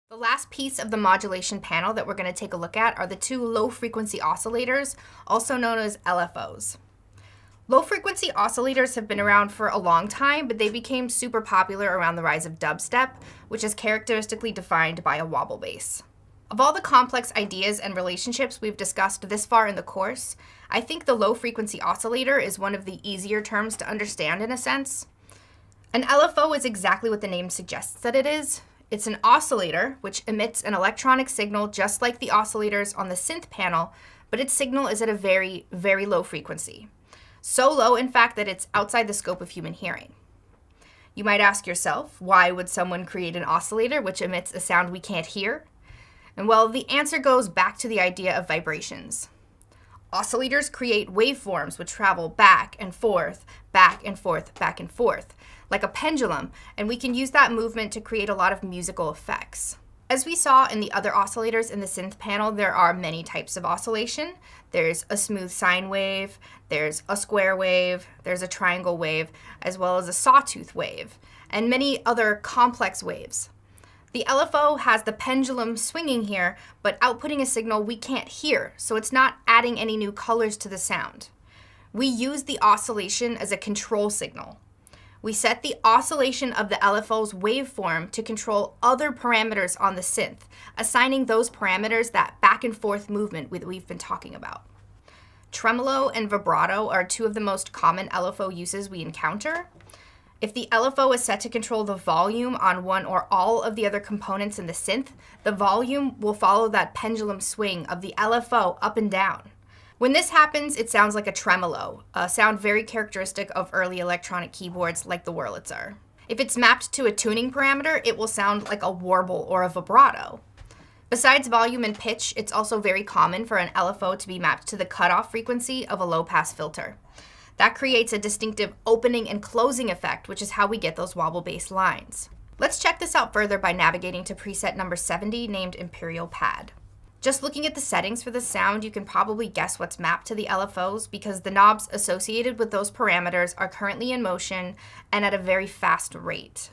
The last piece of the modulation panel that we're going to take a look at are the two low-frequency oscillators, also known as LFOs. Low-frequency oscillators have been around for a long time, but they became super popular around the rise of dubstep, which is characteristically defined by a wobble bass. Of all the complex ideas and relationships we've discussed this far in the course, I think the low-frequency oscillator is one of the easier terms to understand in a sense. An LFO is exactly what the name suggests that it is. It's an oscillator, which emits an electronic signal just like the oscillators on the synth panel, but its signal is at a very, very low frequency. So low, in fact, that it's outside the scope of human hearing. You might ask yourself, why would someone create an oscillator which emits a sound we can't hear? And well, the answer goes back to the idea of vibrations. Oscillators create waveforms which travel back and forth, back and forth, back and forth, like a pendulum, and we can use that movement to create a lot of musical effects. As we saw in the other oscillators in the synth panel, there are many types of oscillation. There's a smooth sine wave, there's a square wave, there's a triangle wave, as well as a sawtooth wave, and many other complex waves. The LFO has the pendulum swinging here, but outputting a signal we can't hear, so it's not adding any new colors to the sound. We use the oscillation as a control signal. We set the oscillation of the LFO's waveform to control other parameters on the synth, assigning those parameters that back and forth movement we've been talking about. Tremolo and vibrato are two of the most common LFO uses we encounter. If the LFO is set to control the volume on one or all of the other components in the synth, the volume will follow that pendulum swing of the LFO up and down. When this happens, it sounds like a tremolo, a sound very characteristic of early electronic keyboards like the Wurlitzer. If it's mapped to a tuning parameter, it will sound like a warble or a vibrato. Besides volume and pitch, it's also very common for an LFO to be mapped to the cutoff frequency of a low-pass filter. That creates a distinctive opening and closing effect, which is how we get those wobble bass lines. Let's check this out further by navigating to preset number 70, named Imperial Pad. Just looking at the settings for the sound, you can probably guess what's mapped to the LFOs because the knobs associated with those parameters are currently in motion and at a very fast rate.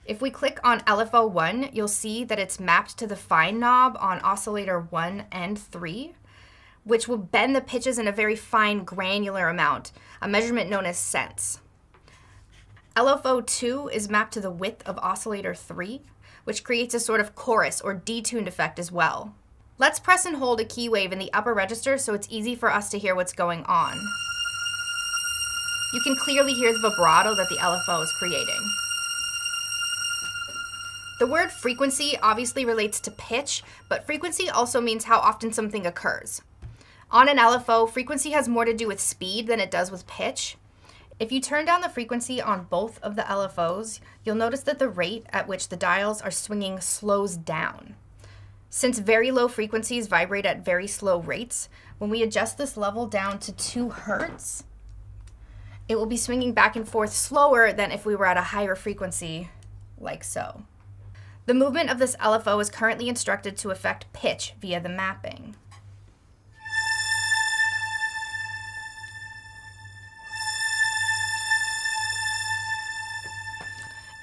If we click on LFO 1, you'll see that it's mapped to the fine knob on oscillator 1 and 3, which will bend the pitches in a very fine granular amount, a measurement known as cents. LFO 2 is mapped to the width of oscillator 3, which creates a sort of chorus or detuned effect as well. Let's press and hold a key wave in the upper register so it's easy for us to hear what's going on. You can clearly hear the vibrato that the LFO is creating. The word frequency obviously relates to pitch, but frequency also means how often something occurs. On an LFO, frequency has more to do with speed than it does with pitch. If you turn down the frequency on both of the LFOs, you'll notice that the rate at which the dials are swinging slows down. Since very low frequencies vibrate at very slow rates, when we adjust this level down to 2 Hertz, it will be swinging back and forth slower than if we were at a higher frequency, like so. The movement of this LFO is currently instructed to affect pitch via the mapping.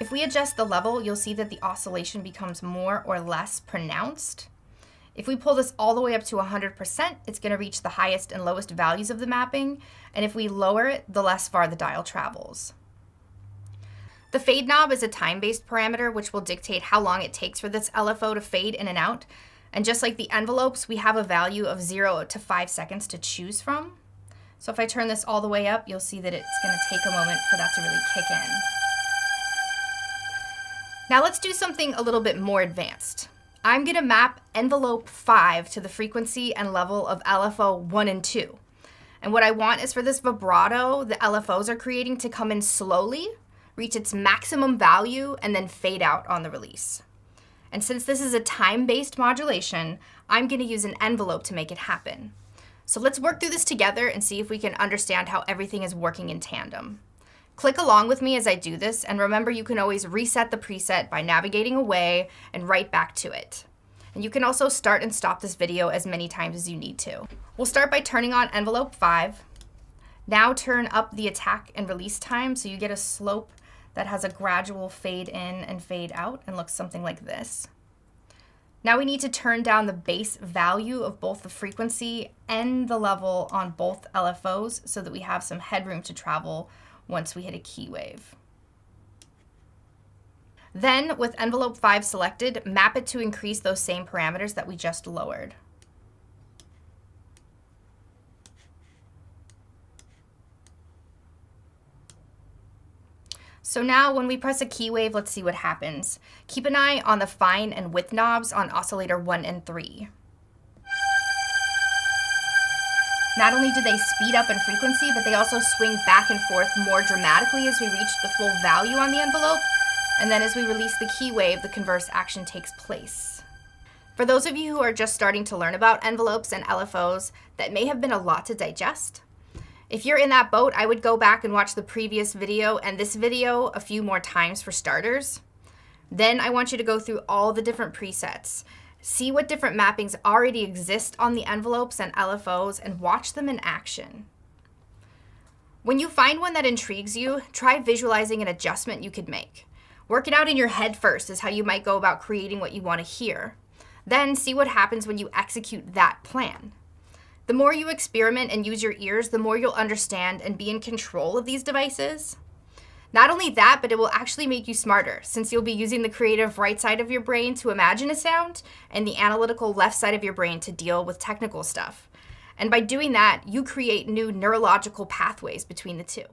If we adjust the level, you'll see that the oscillation becomes more or less pronounced. If we pull this all the way up to 100%, it's going to reach the highest and lowest values of the mapping, and if we lower it, the less far the dial travels. The fade knob is a time-based parameter which will dictate how long it takes for this LFO to fade in and out, and just like the envelopes, we have a value of 0 to 5 seconds to choose from. So if I turn this all the way up, you'll see that it's going to take a moment for that to really kick in. Now let's do something a little bit more advanced. I'm going to map envelope 5 to the frequency and level of LFO 1 and 2. And what I want is for this vibrato the LFOs are creating to come in slowly, reach its maximum value, and then fade out on the release. And since this is a time-based modulation, I'm going to use an envelope to make it happen. So let's work through this together and see if we can understand how everything is working in tandem. Click along with me as I do this, and remember you can always reset the preset by navigating away and right back to it. And you can also start and stop this video as many times as you need to. We'll start by turning on envelope 5. Now turn up the attack and release time so you get a slope that has a gradual fade in and fade out and looks something like this. Now we need to turn down the base value of both the frequency and the level on both LFOs so that we have some headroom to travel once we hit a key wave. Then, with envelope 5 selected, map it to increase those same parameters that we just lowered. So now when we press a key wave, let's see what happens. Keep an eye on the fine and width knobs on oscillator 1 and 3. Not only do they speed up in frequency, but they also swing back and forth more dramatically as we reach the full value on the envelope. And then as we release the key wave, the converse action takes place. For those of you who are just starting to learn about envelopes and LFOs, that may have been a lot to digest. If you're in that boat, I would go back and watch the previous video and this video a few more times for starters. Then I want you to go through all the different presets, see what different mappings already exist on the envelopes and LFOs, and watch them in action. When you find one that intrigues you, try visualizing an adjustment you could make. Work it out in your head first is how you might go about creating what you want to hear. Then see what happens when you execute that plan. The more you experiment and use your ears, the more you'll understand and be in control of these devices. Not only that, but it will actually make you smarter, since you'll be using the creative right side of your brain to imagine a sound and the analytical left side of your brain to deal with technical stuff. And by doing that, you create new neurological pathways between the two.